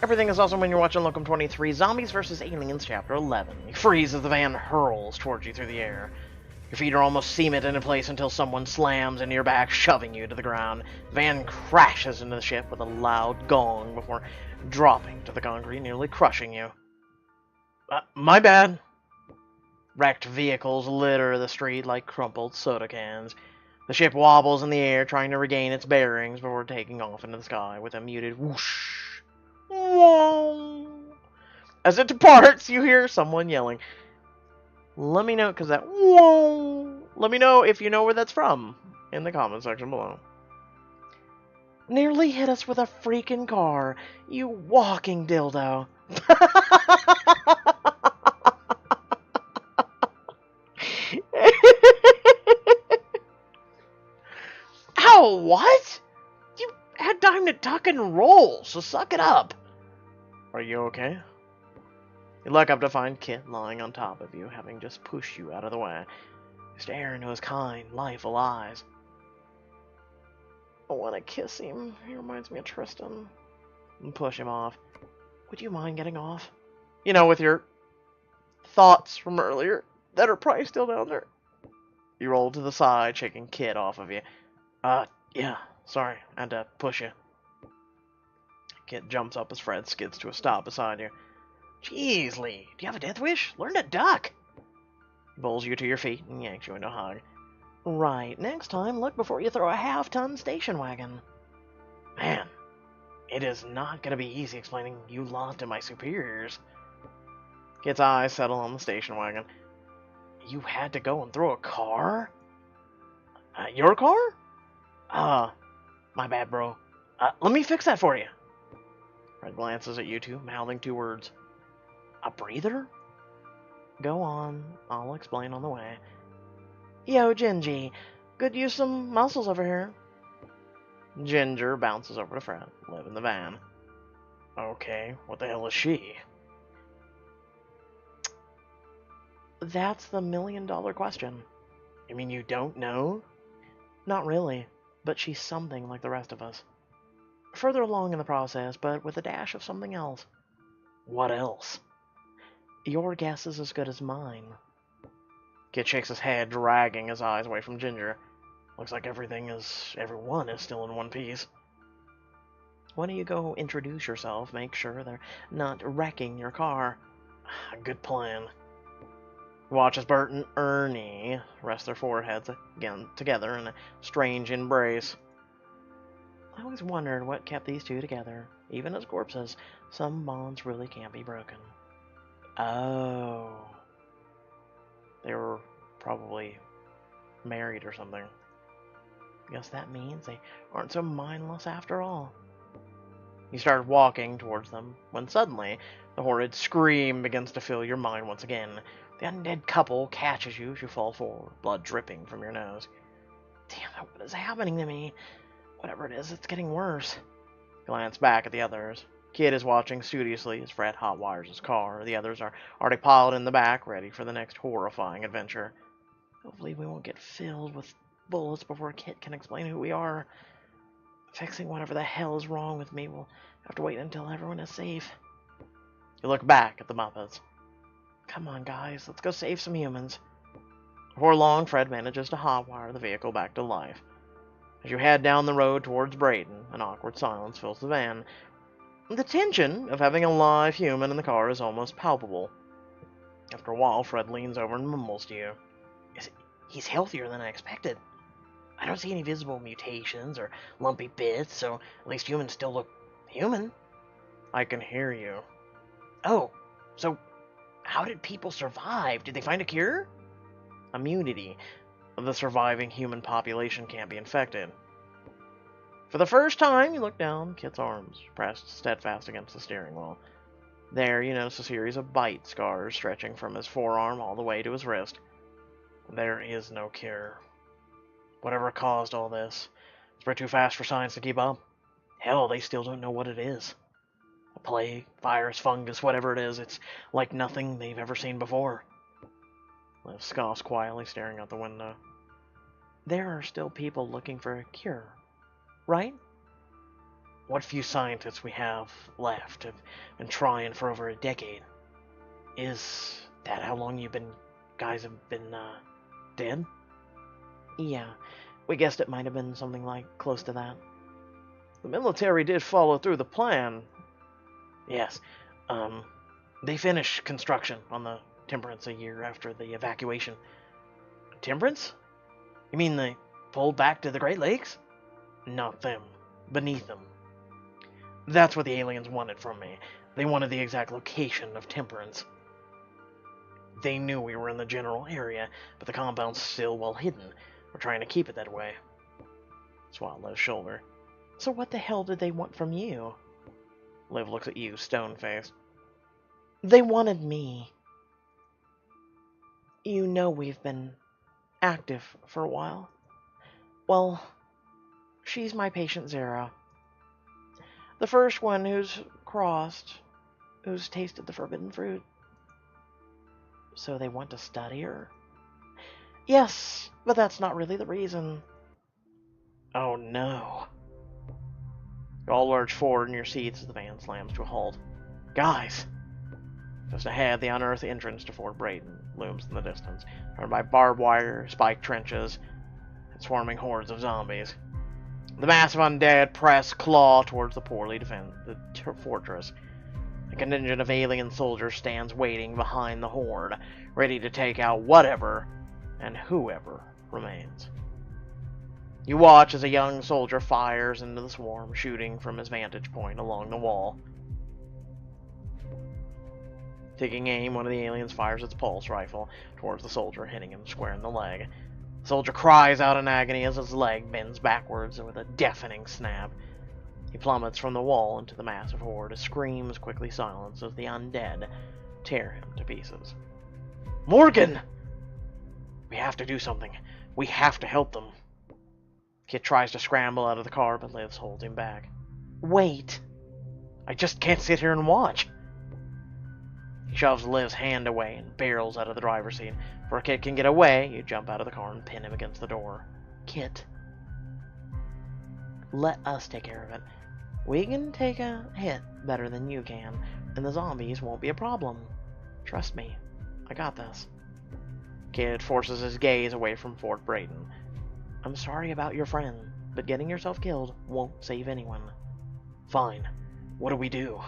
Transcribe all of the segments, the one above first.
Everything is awesome when you're watching Locum 23 Zombies vs. Aliens Chapter 11. You freeze as the van hurls towards you through the air. Your feet are almost cemented in place until someone slams into your back, shoving you to the ground. The van crashes into the ship with a loud gong before dropping to the concrete, nearly crushing you. My bad. Wrecked vehicles litter the street like crumpled soda cans. The ship wobbles in the air, trying to regain its bearings before taking off into the sky with a muted whoosh. As it departs, you hear someone yelling. Let me know, because that whoa. Let me know if you know where that's from in the comment section below. Nearly hit us with a freaking car, you walking dildo. Ow, what? You had time to tuck and roll, so suck it up. Are you okay? You look up to find Kit lying on top of you, having just pushed you out of the way. You stare into his kind, lifeless eyes. I want to kiss him. He reminds me of Tristan. And push him off. Would you mind getting off? You know, with your thoughts from earlier that are probably still down there. You roll to the side, shaking Kit off of you. Yeah, sorry, I had to push you. Kit jumps up as Fred skids to a stop beside you. Jeez, Lee, do you have a death wish? Learn to duck. He pulls you to your feet and yanks you into a hug. Right, next time, look before you throw a half-ton station wagon. Man, it is not going to be easy explaining you lot to my superiors. Kit's eyes settle on the station wagon. You had to go and throw a car? Your car? My bad, bro. Let me fix that for you. Fred glances at you two, mouthing two words. A breather? Go on. I'll explain on the way. Yo, Gingy. Could use some muscles over here. Ginger bounces over to Fred, live in the van. Okay, what the hell is she? That's the million-dollar question. You mean you don't know? Not really, but she's something like the rest of us. Further along in the process, but with a dash of something else. What else? Your guess is as good as mine. Kit shakes his head, dragging his eyes away from Ginger. Looks like everyone is still in one piece. Why don't you go introduce yourself, make sure they're not wrecking your car. Good plan. Watch as Bert and Ernie rest their foreheads again together in a strange embrace. I always wondered what kept these two together. Even as corpses, some bonds really can't be broken. Oh. They were probably married or something. Guess that means they aren't so mindless after all. You start walking towards them, when suddenly, the horrid scream begins to fill your mind once again. The undead couple catches you as you fall forward, blood dripping from your nose. Damn it, what is happening to me? Whatever it is, it's getting worse. Glance back at the others. Kid is watching studiously as Fred hotwires his car. The others are already piled in the back, ready for the next horrifying adventure. Hopefully we won't get filled with bullets before Kit can explain who we are. Fixing whatever the hell is wrong with me will have to wait until everyone is safe. You look back at the Muppets. Come on, guys, let's go save some humans. Before long, Fred manages to hotwire the vehicle back to life. As you head down the road towards Brayton, an awkward silence fills the van. The tension of having a live human in the car is almost palpable. After a while, Fred leans over and mumbles to you. He's healthier than I expected. I don't see any visible mutations or lumpy bits, so at least humans still look human. I can hear you. Oh, so how did people survive? Did they find a cure? Immunity. The surviving human population can't be infected. For the first time, you look down, Kit's arms pressed steadfast against the steering wheel. There, you notice a series of bite scars stretching from his forearm all the way to his wrist. There is no cure. Whatever caused all this, spread too fast for science to keep up. Hell, they still don't know what it is. A plague, virus, fungus, whatever it is, it's like nothing they've ever seen before. Liv scoffs quietly, staring out the window. There are still people looking for a cure, right? what few scientists we have left have been trying for over a decade. Is that how long guys have been, dead? Yeah, we guessed it might have been something like close to that. The military did follow through the plan. Yes, they finished construction on the Temperance a year after the evacuation. Temperance? You mean they pulled back to the Great Lakes? Not them. Beneath them. That's what the aliens wanted from me. They wanted the exact location of Temperance. They knew we were in the general area, but the compound's still well hidden. We're trying to keep it that way. Swallowed Liv's shoulder. So what the hell did they want from you? Liv looks at you, stone-faced. They wanted me. You know we've been active for a while. Well, she's my patient Zara. The first one who's tasted the forbidden fruit. So they want to study her? Yes, but that's not really the reason. Oh no. You all lurch forward in your seats as the van slams to a halt. Guys! Just ahead, the unearthed entrance to Fort Brayton looms in the distance, surrounded by barbed wire, spiked trenches, and swarming hordes of zombies. The massive undead press claw towards the poorly defended fortress. A contingent of alien soldiers stands waiting behind the horde, ready to take out whatever and whoever remains. You watch as a young soldier fires into the swarm, shooting from his vantage point along the wall. Taking aim, one of the aliens fires its pulse rifle towards the soldier, hitting him square in the leg. The soldier cries out in agony as his leg bends backwards with a deafening snap. He plummets from the wall into the massive horde. His screams quickly silence as the undead tear him to pieces. Morgan! We have to do something. We have to help them. Kit tries to scramble out of the car, but Liv holds him back. Wait! I just can't sit here and watch. He shoves Liv's hand away and barrels out of the driver's seat. Before Kit can get away, you jump out of the car and pin him against the door. Kit. Let us take care of it. We can take a hit better than you can, and the zombies won't be a problem. Trust me. I got this. Kit forces his gaze away from Fort Brayton. I'm sorry about your friend, but getting yourself killed won't save anyone. Fine. What do we do?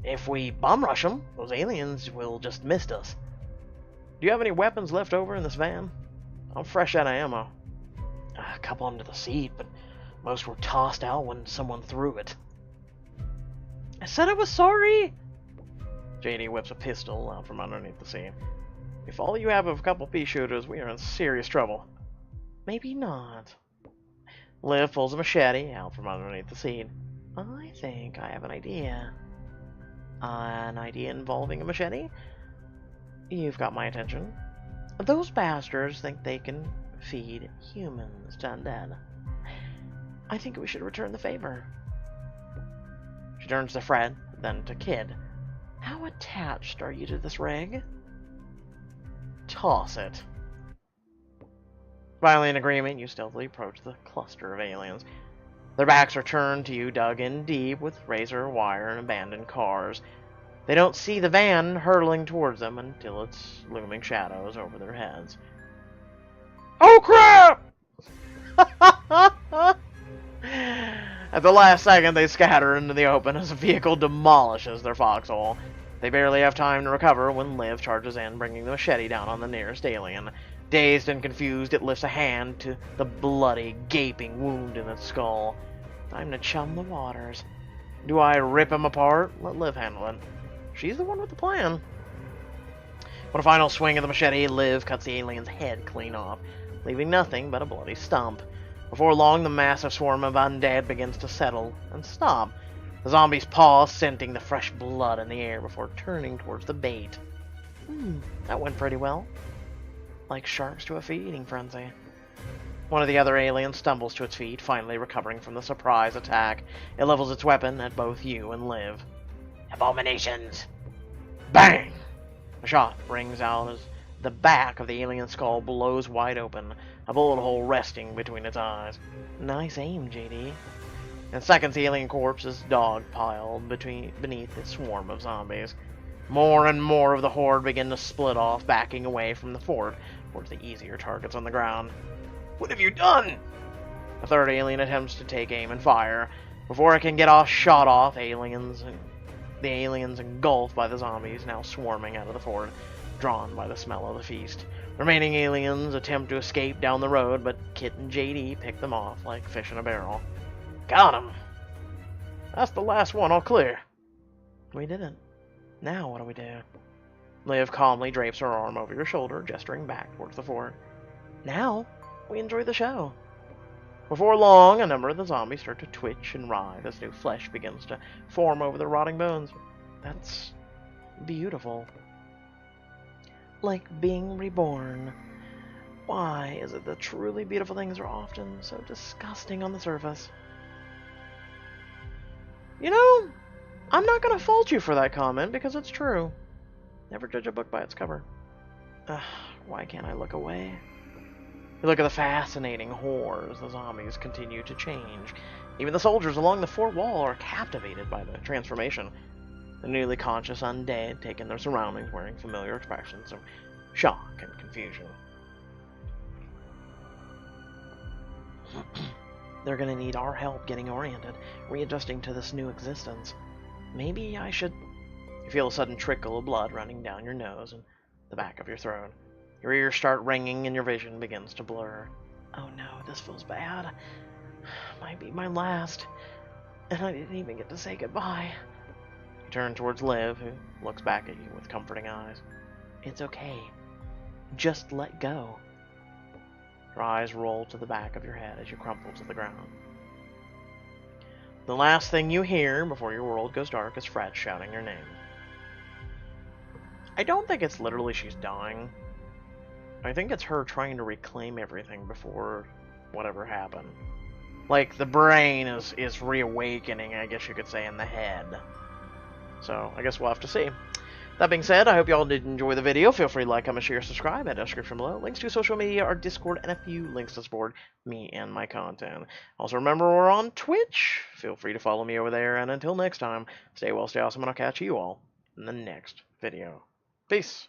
If we bomb rush them, those aliens will just miss us. Do you have any weapons left over in this van? I'm fresh out of ammo. A couple under the seat, but most were tossed out when someone threw it. I said I was sorry! JD whips a pistol out from underneath the seat. If all you have is a couple pea shooters, we are in serious trouble. Maybe not. Liv pulls a machete out from underneath the seat. I think I have an idea. An idea involving a machete? You've got my attention. Those bastards think they can feed humans to undead. I think we should return the favor. She turns to Fred, then to Kid. How attached are you to this rig? Toss it. Finally in agreement, you stealthily approach the cluster of aliens. Their backs are turned to you, dug in deep with razor wire and abandoned cars. They don't see the van hurtling towards them until its looming shadows over their heads. Oh crap! At the last second, they scatter into the open as a vehicle demolishes their foxhole. They barely have time to recover when Liv charges in, bringing the machete down on the nearest alien. Dazed and confused, it lifts a hand to the bloody, gaping wound in its skull. Time to chum the waters. Do I rip him apart? Let Liv handle it. She's the one with the plan. With a final swing of the machete, Liv cuts the alien's head clean off, leaving nothing but a bloody stump. Before long, the massive swarm of undead begins to settle and stop. The zombies pause, scenting the fresh blood in the air before turning towards the bait. That went pretty well. Like sharks to a feeding frenzy. One of the other aliens stumbles to its feet, finally recovering from the surprise attack. It levels its weapon at both you and Liv. Abominations! Bang! A shot rings out as the back of the alien skull blows wide open, a bullet hole resting between its eyes. Nice aim, JD. and seconds the alien corpses dogpiled beneath its swarm of zombies. More and more of the horde begin to split off, backing away from the fort towards the easier targets on the ground. What have you done? A third alien attempts to take aim and fire. Before it can get shot off, the aliens engulfed by the zombies now swarming out of the fort, drawn by the smell of the feast. Remaining aliens attempt to escape down the road, but Kit and JD pick them off like fish in a barrel. Got him! That's the last one, all clear. We didn't. Now what do we do? Liv calmly drapes her arm over your shoulder, gesturing back towards the fort. Now, we enjoy the show. Before long, a number of the zombies start to twitch and writhe as new flesh begins to form over their rotting bones. That's beautiful. Like being reborn. Why is it that truly beautiful things are often so disgusting on the surface? You know, I'm not going to fault you for that comment because it's true. Never judge a book by its cover. Why can't I look away? You look at the fascinating horrors the zombies continue to change. Even the soldiers along the fort wall are captivated by the transformation. The newly conscious undead take in their surroundings wearing familiar expressions of shock and confusion. They're going to need our help getting oriented, readjusting to this new existence. Maybe I should... You feel a sudden trickle of blood running down your nose and the back of your throat. Your ears start ringing and your vision begins to blur. Oh no, this feels bad. Might be my last. And I didn't even get to say goodbye. You turn towards Liv, who looks back at you with comforting eyes. It's okay. Just let go. Your eyes roll to the back of your head as you crumple to the ground. The last thing you hear before your world goes dark is Fred shouting your name. I don't think it's literally she's dying. I think it's her trying to reclaim everything before whatever happened. Like, the brain is reawakening, I guess you could say, in the head. So, I guess we'll have to see. That being said, I hope y'all did enjoy the video. Feel free to like, comment, share, subscribe, and description below. Links to social media, our Discord, and a few links to support me and my content. Also, remember, we're on Twitch. Feel free to follow me over there, and until next time, stay well, stay awesome, and I'll catch you all in the next video. Peace.